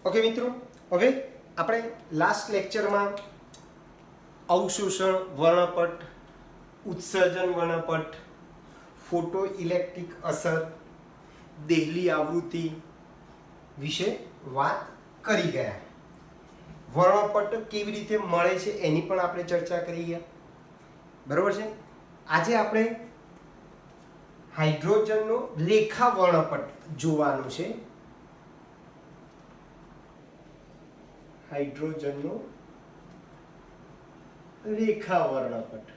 Okay મિત્રો, હવે આપણે લાસ્ટ લેક્ચરમાં અવશોષણ વર્ણપટ, ઉત્સર્જન વર્ણપટ, ફોટો ઇલેક્ટ્રિક અસર, દેહલી આવૃત્તિ વિશે વાત કરી ગયા. વર્ણપટ કેવી રીતે મળે છે એની પણ આપણે ચર્ચા કરી ગયા. બરોબર છે. આજે આપણે હાઇડ્રોજનનો રેખા વર્ણપટ જોવાનું છે. હાઇડ્રોજનનો રેખા વર્ણપટ.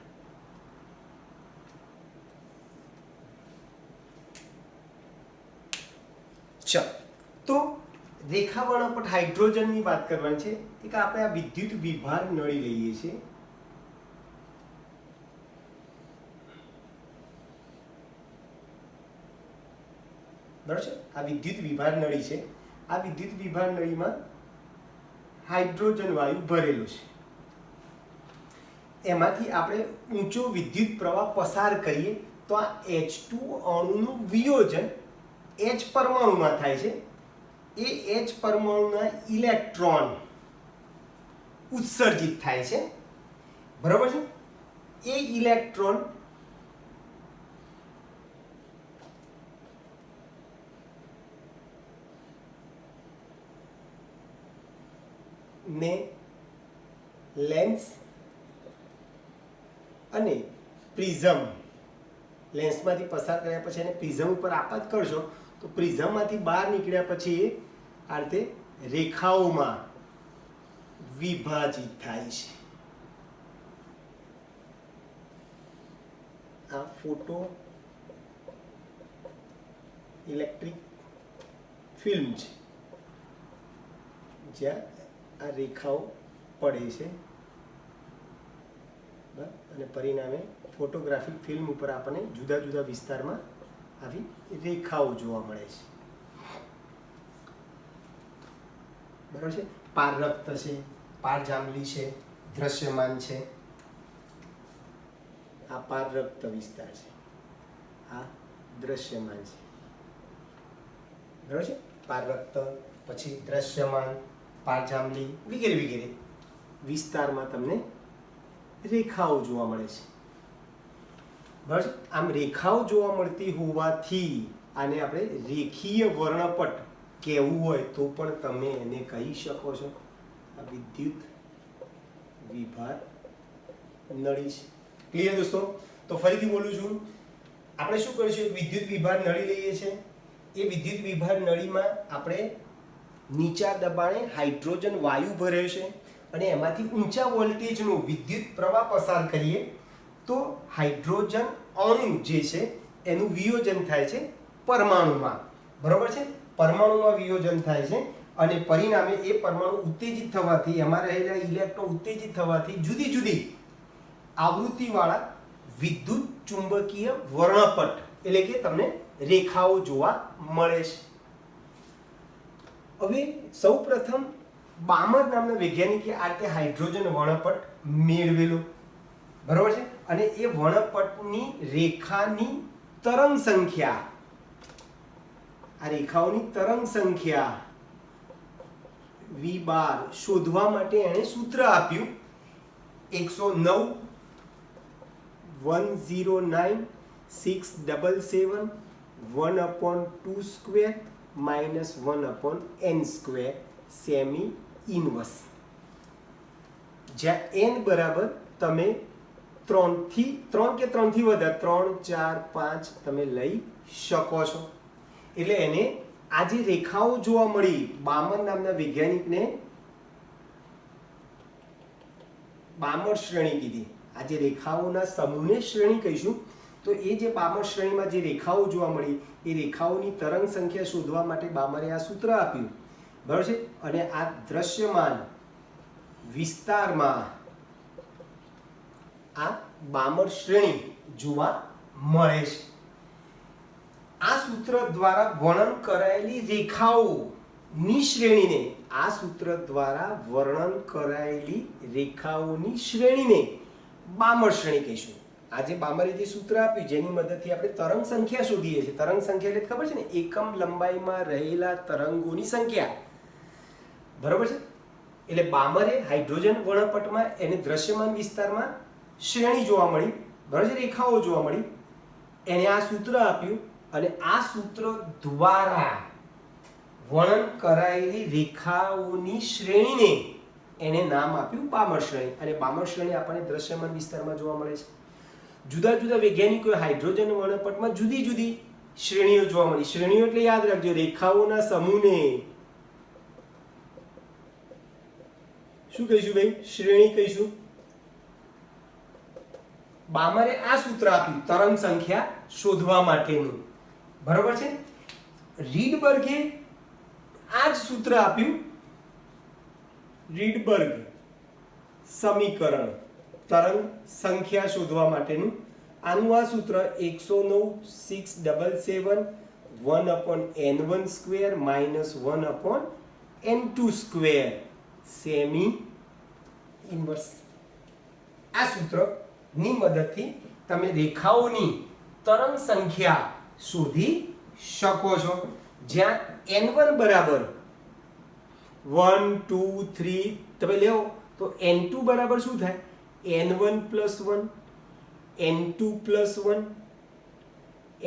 ચલો, તો રેખા વર્ણપટ હાઇડ્રોજનની વાત કરવાની છે. એક આપણે આ વિદ્યુત વિભાર નળી લઈએ છીએ. બરાબર છે. આ વિદ્યુત વિભાર નળી છે. આ વિદ્યુત વિભાર નળીમાં હાઇડ્રોજન વાયુ ભરેલું છે. એમાંથી આપણે ઊંચો વિદ્યુત પ્રવાહ પસાર કરીએ તો આ H2 અણુનું વિયોજન H પરમાણુમાં થાય છે. એ H પરમાણુના ઇલેક્ટ્રોન ઉત્સર્જિત થાય છે. બરાબર છે. એ ઇલેક્ટ્રોન ને લેન્સ અને પ્રિઝમ, લેન્સમાંથી પસાર કર્યા પછી એને પ્રિઝમ ઉપર આપાત કરશો તો પ્રિઝમમાંથી બહાર નીકળ્યા પછી એ આ રીતે રેખાઓમાં વિભાજિત થાય છે. આ ફોટો ઇલેક્ટ્રિક ફિલ્મ છે જ્યાં આ રેખાઓ પડે છે અને પરિણામે ફોટોગ્રાફિક ફિલ્મ ઉપર આપણને જુદા જુદા વિસ્તારમાં આવી રેખાઓ જોવા મળે છે. બરાબર છે. પારરક્ત છે, પારજાંબલી છે, દ્રશ્યમાન છે. આ પારરક્ત વિસ્તાર છે, આ દ્રશ્યમાન છે. બરાબર છે. પારરક્ત, પછી દ્રશ્યમાન, પારજાંબલી વગેરે વગેરે વિસ્તારમાં તમને રેખાઓ જોવા મળે છે. બરાબર. આમ રેખાઓ જોવા મળતી હોવાથી આને આપણે રેખીય વર્ણપટ કહેવું હોય તો પણ તમે એને કહી શકો છો. આ વિદ્યુત વિભાર નળી છે. ક્લિયર દોસ્તો? તો ફરીથી બોલું છું. આપણે શું કરીશું? વિદ્યુત વિભાર નળી લઈએ છીએ. એ વિદ્યુત વિભાર નળીમાં આપણે નીચા દબાણે હાઇડ્રોજન વાયુ ભરે છે અને એમાંથી ઊંચા વોલ્ટેજનો વિદ્યુત પ્રવાહ પસાર કરીએ તો હાઇડ્રોજન અણુ જે છે એનું વિયોજન થાય છે પરમાણુમાં. બરોબર છે. પરમાણુમાં વિયોજન થાય છે અને પરિણામે એ પરમાણુ ઉત્તેજિત થવાથી, એમાં રહેલા ઇલેક્ટ્રોન ઉત્તેજિત થવાથી જુદી જુદી આવૃત્તિવાળા વિદ્યુત ચુંબકીય વર્ણપટ એટલે કે તમને રેખાઓ જોવા મળે છે. હવે સૌપ્રથમ બામર નામના વૈજ્ઞાનિકે આ રીતે હાઇડ્રોજન વર્ણપટ મેળવેલો. બરોબર છે. અને એ વર્ણપટની રેખાની તરંગ સંખ્યા, આ રેખાઓની તરંગ સંખ્યા V12 શોધવા માટે એણે સૂત્ર આપ્યું 109 109 677 1/2 square minus 1/n square semi inverse, જ્યાં n બરાબર તમે 3 કે 3 થી વધારે 3, 4, 5 તમે લઈ શકો છો. એટલે એને આ જે રેખાઓ જોવા મળી, બામર નામના વૈજ્ઞાનિકને બામર શ્રેણી કીધી. આ જે રેખાઓના સમૂહને શ્રેણી કહીશું. તો એ જે બામર શ્રેણીમાં જે રેખાઓ જોવા મળી એ રેખાઓની તરંગ સંખ્યા શોધવા માટે બામરે આ સૂત્ર આપ્યું. બરાબર છે. અને આ દ્રશ્યમાન વિસ્તારમાં આ બામર શ્રેણી જોવા મળે છે. આ સૂત્ર દ્વારા વર્ણન કરાયેલી રેખાઓની શ્રેણીને, આ સૂત્ર દ્વારા વર્ણન કરાયેલી રેખાઓની શ્રેણીને બામર શ્રેણી કહીશું. આજે બામરે જે સૂત્ર આપ્યું જેની મદદથી આપણે તરંગ સંખ્યા શોધીએ છીએ. તરંગ સંખ્યા એટલે ખબર છે ને, એકમ લંબાઈમાં રહેલા તરંગોની સંખ્યા. બરોબર છે. એટલે બામરે હાઇડ્રોજન વર્ણપટમાં એને દ્રશ્યમાન વિસ્તારમાં શ્રેણી જોવા મળી, બરાબર છે, રેખાઓ જોવા મળી. એને આ સૂત્ર આપ્યું અને આ સૂત્ર દ્વારા વર્ણન કરાયેલી રેખાઓની શ્રેણીને એને નામ આપ્યું બામર શ્રેણી. અને બામર શ્રેણી આપણને દ્રશ્યમાન વિસ્તારમાં જોવા મળે છે. જુદા જુદા વૈજ્ઞાનિકોએ હાઇડ્રોજન વર્ણપટમાં જુદી જુદી શ્રેણીઓ જોવા મળી. શ્રેણીઓ એટલે યાદ રાખજો, રેખાઓના સમૂહને શું કહીશું ભાઈ? શ્રેણી કહીશું. બામરે આ સૂત્ર આપ્યું તરંગ સંખ્યા શોધવા માટેનું, બરોબર છે. રીડબર્ગે આ જ સૂત્ર આપ્યું, રીડબર્ગ સમીકરણ તરંગ સંખ્યા શોધવા માટેનું. આનું આ સૂત્ર 109,677 1/n1² - 1/n2² સેમી ઇન્વર્સ. આ સૂત્રની મદદથી તમે રેખાઓની તરંગ સંખ્યા શોધી શકો છો. જ્યાં n1 બરાબર 1 2 3 તમે લેવો તો n2 બરાબર શું થાય? n1 + 1 n2 + 1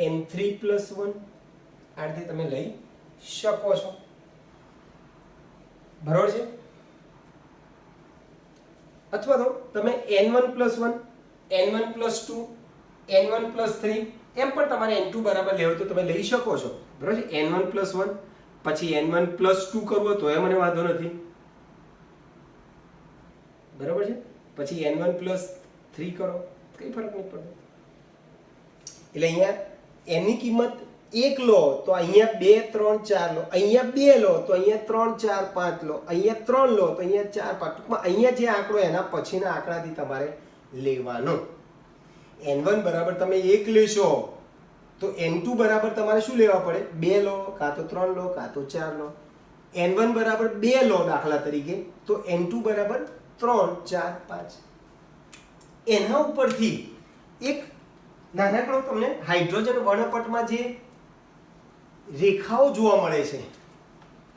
n3 + 1 આ રીતે તમે લઈ શકો છો, બરાબર છે. અથવા તો તમે n1 + 1 n1 + 2 n1 + 3 એમ પણ તમારે n2 બરાબર લેવો તો તમે લઈ શકો છો, બરાબર છે. n1 + 1 પછી n1 + 2 કરવો તો એ મને વાંધો નથી, બરાબર છે. પછી n1 + 3 કરો, કઈ ફરક નહીં પડે. એટલે અહીંયા n ની કિંમત 1 લો તો અહીંયા 2 3 4 લો, અહીંયા 2 લો તો અહીંયા 3 4 5 લો, અહીંયા 3 લો તો અહીંયા 4 5. ટૂંકમાં અહીંયા જે આંકડો એના પછીના આંકડાથી તમારે લેવાનો. n1 બરાબર તમે 1 લેશો તો n2 બરાબર તમારે શું લેવા પડે? 2 લો, કાં તો 3 લો, કાં તો 4 લો. n1 બરાબર 2 લો દાખલા તરીકે તો n2 બરાબર 3 4 5. એના ઉપરથી એક નાનકડો તમને હાઇડ્રોજન વર્ણપટમાં જે રેખાઓ જોવા મળે છે,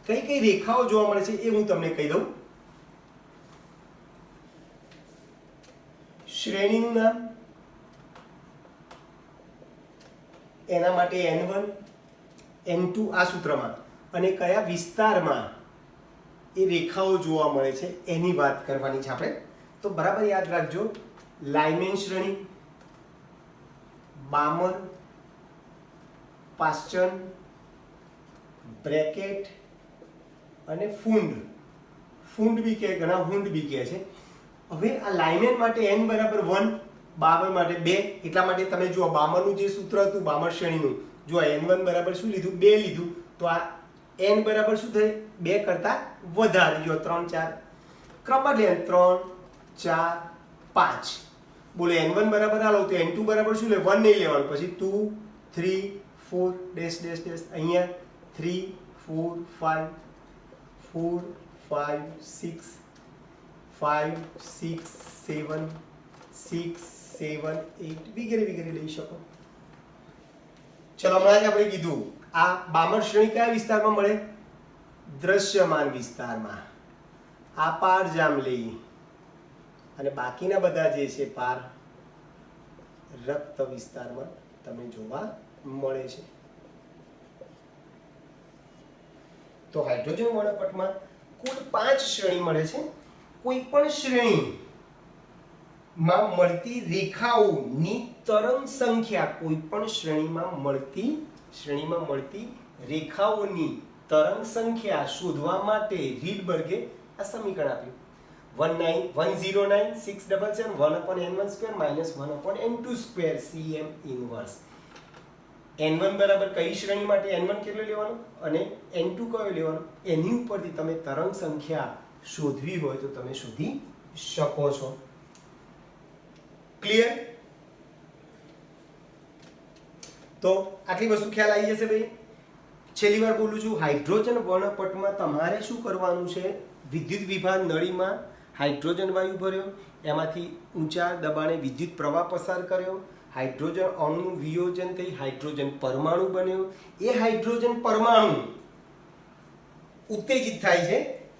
કઈ કઈ રેખાઓ જોવા મળે છે એ હું તમને કહી દઉં. શ્રેણીનું નામ, એના માટે n1 n2 આ સૂત્રમાં, અને કયા વિસ્તારમાં એ રેખાઓ જોવા મળે છે એની વાત કરવાની છે આપણે. તો બરાબર યાદ રાખજો, લાઇમેન શ્રેણી, બામર, પાસ્ચન, બ્રેકેટ અને ફુંડ. ફુંડ બી કહે, ઘણા હુંડ બી કહે છે. હવે આ લાઇમેન માટે n બરાબર 1, બામર માટે 2. એટલા માટે તમે જુઓ બામરનું જે સૂત્ર હતું બામર શ્રેણીનું, જો n1 બરાબર શું લીધું? 2 લીધું. તો આ n બરાબર શું થાય? 2 કરતા વધારે. જો 3 4 ક્રમમાં લે 3 4 5. બોલો n1 બરાબર આ લો તો n2 બરાબર શું લે? 1 નહીં લેવાનું. પછી 2 3 4 ડેશ ડેશ ડેશ, અહીંયા 3 4 5 4 5 6 5 6 7 6 7 8 વગેરે વગેરે લઈ શકો. ચલો હમણાં જ આપણે કીધું આ બામર શ્રેણી કયા વિસ્તારમાં મળે? દ્રશ્યમાન વિસ્તારમાં. આ પાર જાંબલી અને બાકીના બધા જે છે પાર રક્ત વિસ્તારમાં તમને જોવા મળે છે. તો હાઇડ્રોજન વર્ણપટમાં કુલ 5 શ્રેણી મળે છે. કોઈ પણ શ્રેણીમાં મળતી રેખાઓની તરંગ સંખ્યા, કોઈ પણ શ્રેણીમાં મળતી રેખાઓની તરંગ સંખ્યા શોધવા માટે રીડબર્ગે આ સમીકરણ આપ્યું. 109,677 1/n1² - 1/n2² cm inverse. n1 બરાબર કઈ શ્રેણી માટે n1 કેટલો લેવાનો અને n2 કયો લેવાનો, એની ઉપરથી તમે તરંગ સંખ્યા શોધવી હોય તો તમે શોધી શકો છો. ક્લિયર? તો આટલી વસ્તુ ખ્યાલ આવી જશે ભાઈ. છેલ્લી વાર બોલું છું, હાઇડ્રોજન વર્ણપટમાં તમારે શું કરવાનું છે? વિદ્યુત વિભાર નળીમાં હાઇડ્રોજન વાયુ ભર્યો, એમાંથી ઊંચા દબાણે વિદ્યુત પ્રવાહ પસાર કર્યો, હાઇડ્રોજન અણુનું વિયોજન થઈ હાઇડ્રોજન પરમાણુ બન્યો. એ હાઇડ્રોજન પરમાણુ ઉત્તેજિત થાય છે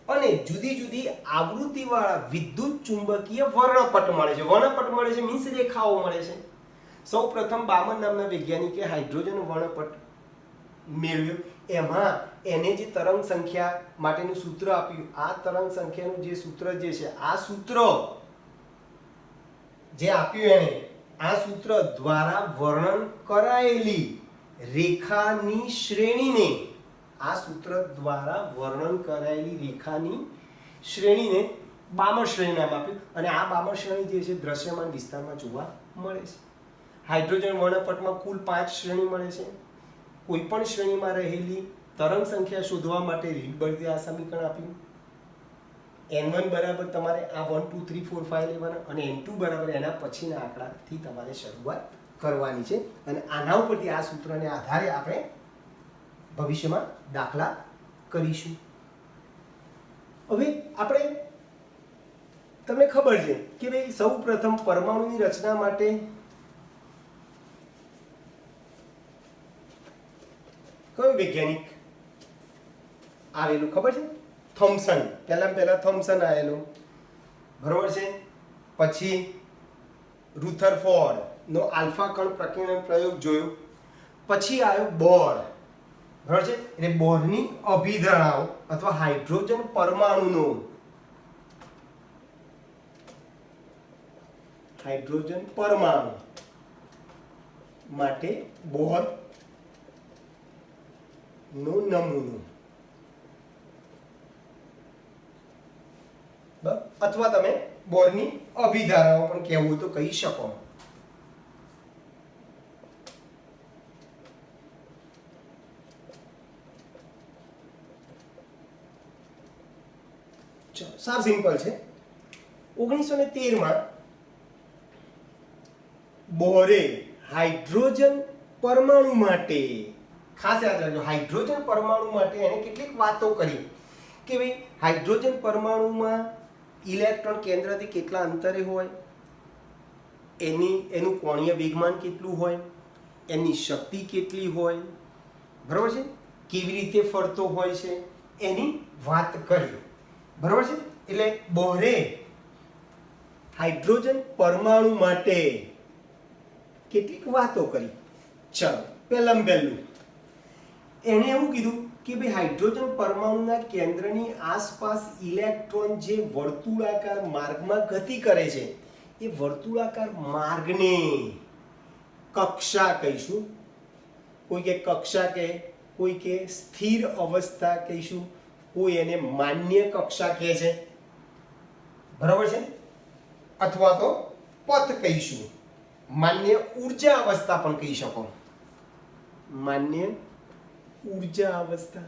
અને જુદી જુદી આવૃત્તિવાળા વિદ્યુત ચુંબકીય વર્ણપટ મળે છે. વર્ણપટ મળે છે મીન્સ રેખાઓ મળે છે. સૌ પ્રથમ બામન નામના વૈજ્ઞાનિકે હાઇડ્રોજન વર્ણપટ મેળવ્યો. એમાં એને જે તરંગ સંખ્યા માટેનું સૂત્ર આપ્યું, આ તરંગ સંખ્યાનું જે સૂત્ર જે છે, આ સૂત્ર જે આપ્યું એને, આ સૂત્ર દ્વારા વર્ણન કરાયેલી રેખાની શ્રેણીને, આ સૂત્ર દ્વારા વર્ણન કરાયેલી રેખાની શ્રેણીને બામણ શ્રેણી નામ આપ્યું. અને આ બામણ શ્રેણી જે છે દ્રશ્યમાન વિસ્તારમાં જોવા મળે છે. હાઇડ્રોજન વર્ણપટમાં કુલ 5 શ્રેણી મળે છે. કોઈ પણ શ્રેણીમાં રહેલી તરંગ સંખ્યા શોધવા માટે રીડબર્ગે આ સમીકરણ આપ્યું. n1 બરાબર તમારે આ 1 2 3 4 5 લેવાના અને n2 બરાબર એના પછીના આંકડાથી તમારે શરૂઆત કરવાની છે. અને આના ઉપરથી આ સૂત્રને આધારે આપણે ભવિષ્યમાં દાખલા કરીશું. હવે આપણે, તમને ખબર છે કે ભાઈ સૌ પ્રથમ પરમાણુની રચના માટે કયો વૈજ્ઞાનિક આવેલું ખબર છે? થોમ્સન. પહેલા થોમ્સન આવેલું, બરોબર છે. પછી રુથરફોર્ડ નો આલ્ફા કણ પ્રકીર્ણન પ્રયોગ જોયો. પછી આવ્યો બોર, બરોબર છે. એટલે બોરની અભિધારણાઓ અથવા હાઇડ્રોજન પરમાણુનો, હાઇડ્રોજન પરમાણુ માટે બોર નો નમૂનો, અથવા તમે બોરની અભિધારણાઓ પણ કહેવું તો કહી શકો. ચલો, સાવ સિમ્પલ છે. 1913 બોરે હાઇડ્રોજન પરમાણુ માટે, ખાસ યાદ રાખજો, હાઇડ્રોજન પરમાણુ માટે એને કેટલીક વાતો કરી કે ભાઈ હાઇડ્રોજન પરમાણુમાં ઇલેક્ટ્રોન કેન્દ્રથી કેટલા અંતરે હોય, એનું કોણીય વેગમાન કેટલું હોય, એની શક્તિ કેટલી હોય, બરાબર છે, કેવી રીતે ફરતો હોય છે, એની વાત કરી, બરાબર છે. એટલે બોરે હાઇડ્રોજન પરમાણુ માટે કેટલીક વાતો કરી. ચલો, પહેલું એણે એવું કીધું કે ભાઈ હાઇડ્રોજન પરમાણુના કેન્દ્રની આસપાસ ઇલેક્ટ્રોન જે વર્તુળાકાર માર્ગમાં ગતિ કરે છે, એ વર્તુળાકાર માર્ગને કક્ષા કહીશું. કોઈ કે કક્ષા કહે, કોઈ કે સ્થિર અવસ્થા કહીશું, કોઈ એને માન્ય કક્ષા કહે છે, બરાબર છે, અથવા તો પથ કહીશું. માન્ય ઉર્જા અવસ્થા પણ કહી શકો. માન્ય ઉર્જા અવસ્થા.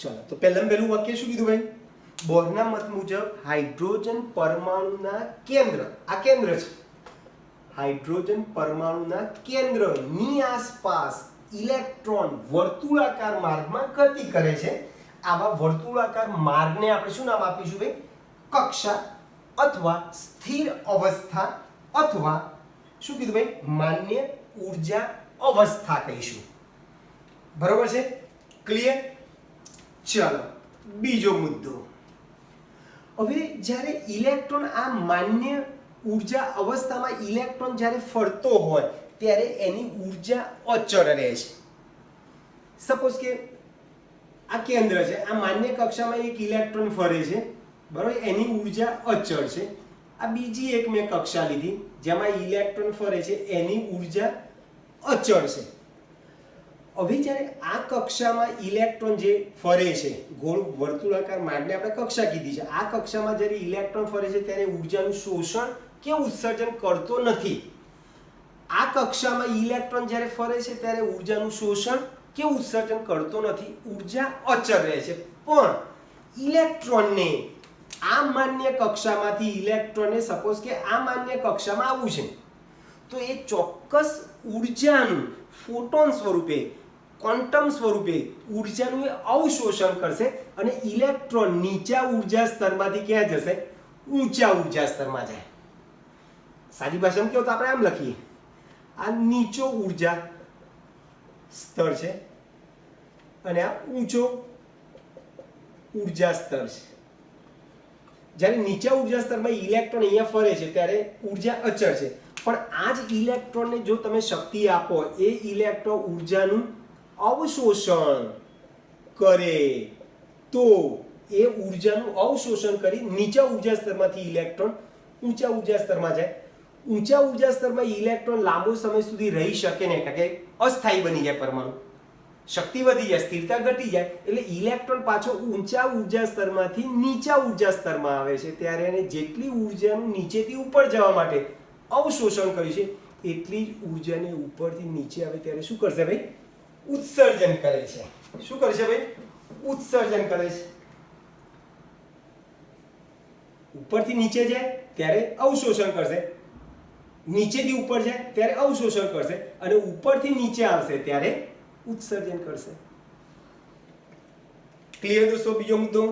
ચલો, તો પહેલું વાક્ય શું કીધું ભાઈ? બોરના મત મુજબ હાઇડ્રોજન પરમાણુના કેન્દ્ર, આ કેન્દ્ર છે, હાઇડ્રોજન પરમાણુના કેન્દ્રની આસપાસ ઇલેક્ટ્રોન વર્તુળાકાર માર્ગમાં ગતિ કરે છે. આવા વર્તુળાકાર માર્ગને આપણે શું નામ આપીશું ભાઈ? કક્ષા અથવા સ્થિર અવસ્થા અથવા શું કીધું ભાઈ? માન્ય ઉર્જા અવસ્થા કહીશું. બરોબર છે? ક્લિયર? ચાલો, બીજો મુદ્દો. હવે જ્યારે ઇલેક્ટ્રોન આ માન્ય ઉર્જા અવસ્થામાં ઇલેક્ટ્રોન જ્યારે ફરતો હોય ત્યારે એની ઉર્જા અચળ રહે છે. સપોઝ કે આ કેન્દ્ર છે, આ માન્ય કક્ષામાં એક ઇલેક્ટ્રોન ફરે છે, બરાબર, એની ઉર્જા અચળ છે. આ બીજી એક મેં કક્ષા લીધી જેમાં ઇલેક્ટ્રોન ફરે છે, એની ઉર્જા અચળ છે. હવે જ્યારે આ કક્ષામાં ઇલેક્ટ્રોન જે ફરે છે, ગોળ વર્તુળાકાર માર્ગને આપણે કક્ષા કીધી છે, આ કક્ષામાં જ્યારે ઇલેક્ટ્રોન ફરે છે ત્યારે ઉર્જાનું શોષણ કે ઉત્સર્જન કરતો નથી. આ કક્ષામાં ઇલેક્ટ્રોન જ્યારે ફરે છે ત્યારે ઉર્જાનું શોષણ કે ઉત્સર્જન કરતો નથી, ઉર્જા અચળ રહે છે. પણ ઇલેક્ટ્રોનને આ માન્ય કક્ષામાંથી ઇલેક્ટ્રોનને સપોઝ કે આ માન્ય કક્ષામાં આવવું છે તો એ ચોક્કસ ઉર્જાનું ફોટોન સ્વરૂપે, ક્વોન્ટમ સ્વરૂપે ઉર્જાનું એ અવશોષણ કરશે અને ઇલેક્ટ્રોન નીચા ઉર્જા સ્તરમાંથી ક્યાં જશે? ઊંચા ઉર્જા સ્તરમાં જાય. સાદી ભાષામાં કહો તો આપણે આમ લખીએ, આ નીચો ઉર્જા સ્તર છે અને આ ઊંચો ઉર્જા સ્તર છે. જ્યારે નીચા ઉર્જા સ્તરમાં ઇલેક્ટ્રોન અહીંયા ફરે છે ત્યારે ઉર્જા અચળ છે, પણ આ જ ઇલેક્ટ્રોનને જો તમે શક્તિ આપો, એ ઇલેક્ટ્રોન ઉર્જાનું અવશોષણ કરે તો એ ઉર્જાનું અવશોષણ કરી નીચા ઉર્જા સ્તરમાંથી ઇલેક્ટ્રોન ઊંચા ઉર્જા સ્તરમાં જાય. ઊંચા ઉર્જા સ્તરમાં ઇલેક્ટ્રોન લાંબો સમય સુધી રહી શકે નહીં, કારણ કે અસ્થાયી બની જાય પરમાણુ, શક્તિ વધી જાય, સ્થિરતા ઘટી જાય, એટલે ઇલેક્ટ્રોન પાછો ઊંચા ઉર્જા સ્તરમાંથી નીચા ઉર્જા સ્તરમાં આવે છે. ત્યારે એને જેટલી ઉર્જાનું નીચેથી ઉપર જવા માટે અવશોષણ કર્યું છે એટલી જ ઉર્જાને ઉપરથી નીચે આવે ત્યારે શું કરશે ભાઈ? ઉત્સર્જન કરે છે. શું કરશે ભાઈ? ઉત્સર્જન કરે છે. ઉપરથી નીચે જાય ત્યારે અવશોષણ કરશે, નીચેથી ઉપર જાય ત્યારે અવશોષણ કરશે, અને ઉપરથી નીચે આવશે ત્યારે ઉત્સર્જન કરશે. ક્લિયર દોસ્તો? બીજો મુદ્દો,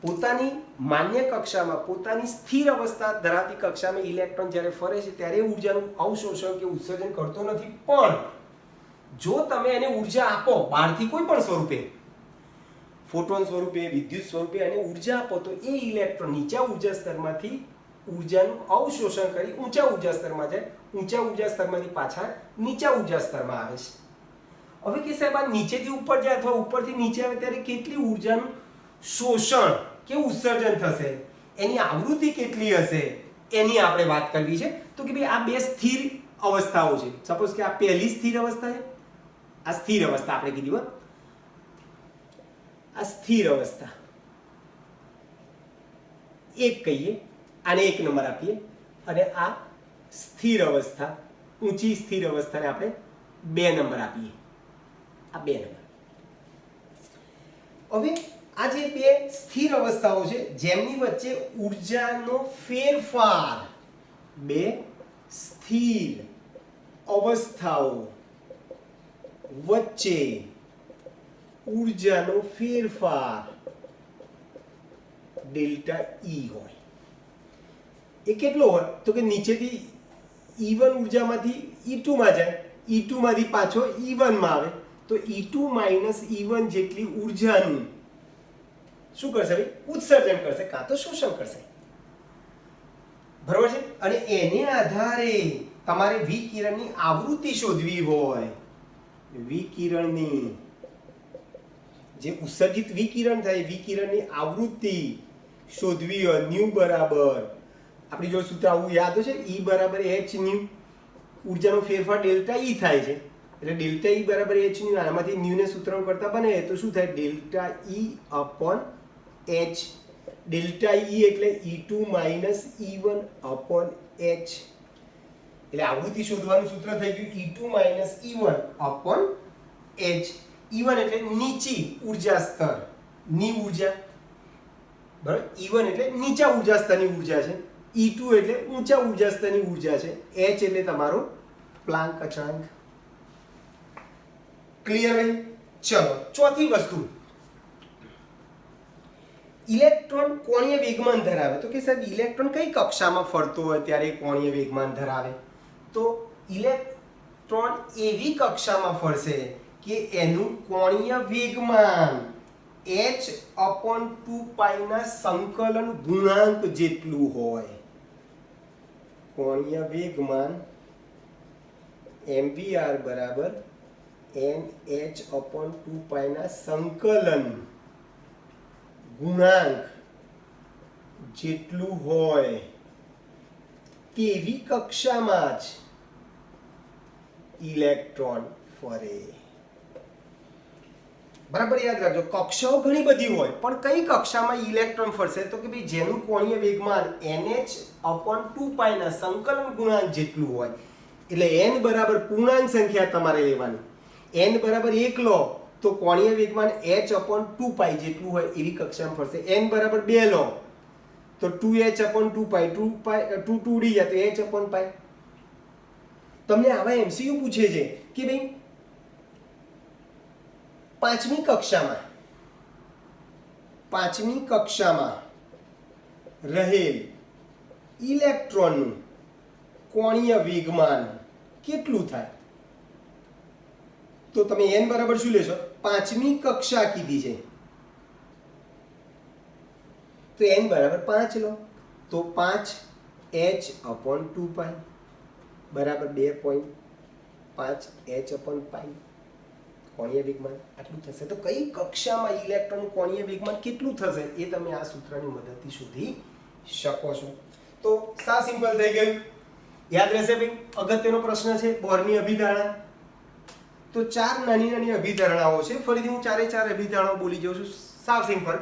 પોતાની માન્ય કક્ષામાં, પોતાની સ્થિર અવસ્થા ધરાવતી કક્ષામાં ઇલેક્ટ્રોન જ્યારે ફરે છે ત્યારે ઉર્જાનું અવશોષણ કે ઉત્સર્જન કરતો નથી, પણ જો તમે એને ઉર્જા આપો બહારથી કોઈ પણ સ્વરૂપે, ફોટોન સ્વરૂપે, વિદ્યુત સ્વરૂપે અને ઉર્જા આપો, તો એ ઇલેક્ટ્રોન નીચા ઉર્જા સ્તરમાંથી ઉર્જાનું અવશોષણ કરી ઊંચા ઉર્જા સ્તરમાં જાય, ઊંચા ઉર્જા સ્તરમાંથી પાછા નીચા ઉર્જા સ્તરમાં આવે છે. હવે કે સાહેબ આ નીચેથી ઉપર જાય અથવા ઉપરથી નીચે આવે ત્યારે કેટલી ઉર્જાનું શોષણ કે ઉત્સર્જન થશે, એની આવૃત્તિ કેટલી હશે, એની આપણે વાત કરવી છે. તો કે ભાઈ આ બે સ્થિર અવસ્થાઓ છે. સપોઝ કે આ પહેલી સ્થિર અવસ્થા છે, આ સ્થિર અવસ્થા આપણે કીધી, આ સ્થિર અવસ્થા એક કહીએ, આને 1 નંબર આપીએ, અને આ સ્થિર અવસ્થા, ઊંચી સ્થિર અવસ્થાને આપણે 2 નંબર આપીએ. આ 2 નંબર. હવે આ જે બે સ્થિર અવસ્થાઓ છે જેમની વચ્ચે ઉર્જાનો ફેરફાર, બે સ્થિર અવસ્થાઓ વચ્ચે ઉર્જાનો ફેરફાર ડેલ્ટા ઈ હોય. એ કેટલો હોય? તો કે નીચેથી E1 ઉર્જામાંથી E2 માં જાય, E2 માંથી પાછો E1 માં આવે, તો E2 માઇનસ E1 જેટલી ઉર્જાનું શું કરશે ભાઈ? ઉત્સર્જન કરશે કાં તો શોષણ કરશે. બરોબર છે? અને એને આધારે તમારે વિકિરણની આવૃત્તિ શોધવી હોય, વિકિરણની જે ઉત્સર્જિત વિકિરણ થાય, વિકિરણની આવૃત્તિ શોધવી હોય, ન્યુ બરાબર આપણી જો સૂત્ર આવું યાદ છે, E બરાબર h ન્યુ, ઉર્જાનો ફેરફાર ડેલ્ટા E થાય છે, એટલે ડેલ્ટા E બરાબર h ન્યુ. આમાંથી ન્યુ ને સૂત્રણ કરતા બને તો શું થાય? Delta E upon h. Delta E એટલે E2 minus E1 upon h. એટલે આવૃત્તિ શોધવાનું સૂત્ર થઈ ગયું E2 minus E1 upon h. E1 એટલે નીચી ઉર્જા સ્તર ની ઉર્જા, બરાબર? E1 એટલે નીચા ઉર્જા સ્તરની ઉર્જા છે, E2 એટલે ઊંચા ઉર્જા સ્તરની ઉર્જા છે, h એટલે તમારો પ્લાન્ક અચળાંક. ક્લિયર ભાઈ? ચલો ચોથી વસ્તુ, ઇલેક્ટ્રોન કોણીય વેગમાન ધરાવે. તો કે સાહેબ ઇલેક્ટ્રોન કઈ કક્ષામાં ફરતો હોય ત્યારે કોણીય વેગમાન ધરાવે? તો ઇલેક્ટ્રોન એવી કક્ષામાં ફરશે કે એનું કોણીય વેગમાન h અપોન 2π ના સંકલન ગુણાંક જેટલું હોય. કોણીય વેગમાન mvr બરાબર nh અપોન 2π ના સંકલન ગુણાંક જેટલું હોય તેવી કક્ષામાં જ ઇલેક્ટ્રોન ફરે. બરાબર યાદ રાખજો, કક્ષાઓ ઘણી બધી હોય, પણ કઈ કક્ષામાં ઇલેક્ટ્રોન ફરશે? તો કે ભાઈ જેનું કોણીય વેગમાન nh અપોન 2π ના સંકલન ગુણાંક જેટલું હોય. એટલે n બરાબર પૂર્ણાંક સંખ્યા તમારે લેવાની. n બરાબર 1 લો તો કોણીય વેગમાન h અપોન 2π જેટલું હોય એવી કક્ષામાં ફરશે. n બરાબર 2 લો તો 2h અપોન 2π, 2 ઉડી જાય તો h અપોન π. તમને આવા MCQ પૂછે છે કે ભાઈ પાંચમી કક્ષામાં રહેલ ઇલેક્ટ્રોનનું કોણીય વેગમાન કેટલું થાય? તો તમે n બરાબર શું લેશો? પાંચમી કક્ષા કીધી છે તો n બરાબર 5 લો તો 5h/2π બરાબર 2.5h/π કોણીય વેગમાન આટલું થશે. તો કઈ કક્ષામાં ઇલેક્ટ્રોનનું કોણીય વેગમાન કેટલું થશે એ તમે આ સૂત્રની મદદથી શોધી શકો છો. તો સા સિમ્પલ થઈ ગયું. યાદ રહેશે ભાઈ. અગત્યનો પ્રશ્ન છે બોરની અભિધારણા. તો ચાર નાની નાની અભિધારણાઓ છે. ફરીથી હું ચારે ચાર અભિધારણાઓ બોલી જાઉં છું. સાવ સિમ્પલ.